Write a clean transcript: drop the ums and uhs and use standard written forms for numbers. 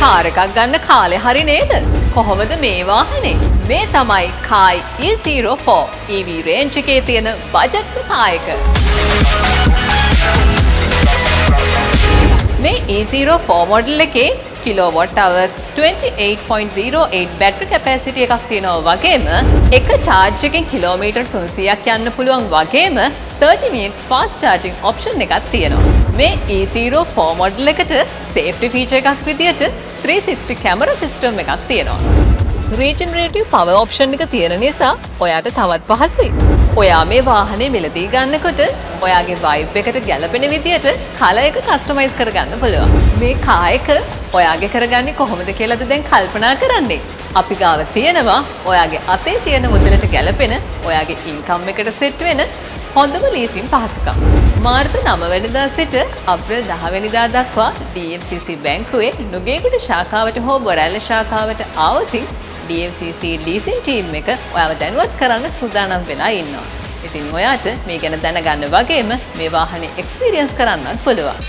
Car එකක් ගන්න කාලේ හරි නේද? කොහොමද මේ වාහනේ? මේ තමයි Kai E04 EV range එකේ තියෙන බජට් කාර් එක. මේ E04 මොඩල් එකේ kilowatt hours 28.08 battery capacity එකක් තියෙනවා වගේම එක charge එකකින් කිලෝමීටර් 300ක් යන්න පුළුවන් වගේම 30 minutes fast charging option එකක් තියෙනවා. මේ E04 මොඩල් එකට safety feature එකක් විදියට 360 camera system එකක් තියෙනවා. Regenerative power option එක තියෙන නිසා ඔයාට තවත් පහසුයි. ඔයා මේ වාහනේ මිලදී ගන්නකොට ඔයාගේ vibe එකට ගැලපෙන විදියට කලර් එක කස්ටමයිස් කරගන්න පුළුවන්. මේ කාර් එක ඔයාගේ කරගන්නේ කොහොමද කියලාද දැන් කල්පනා කරන්නේ. අපි ගාව තියෙනවා ඔයාගේ අතේ තියෙන මුදලට ගැලපෙන ඔයාගේ ඉන්කම් එකට සෙට් වෙන හොඳම ලීසින් පහසුකම්. මාර්තු 9 වෙනිදා සිට අප්‍රේල් 10 වෙනිදා දක්වා DFCC බැංකුවේ නුගේගොඩ ශාඛාවට හෝ බොරැල්ල ශාඛාවට ආවොත් DFCC leasing team එක ඔයාව දැනුවත් කරන්න සූදානම් වෙලා ඉන්නවා. ඉතින් ඔයාට මේ ගැන දැනගන්න වගේම මේ වාහනේ experience කරන්නත් පුළුවන්.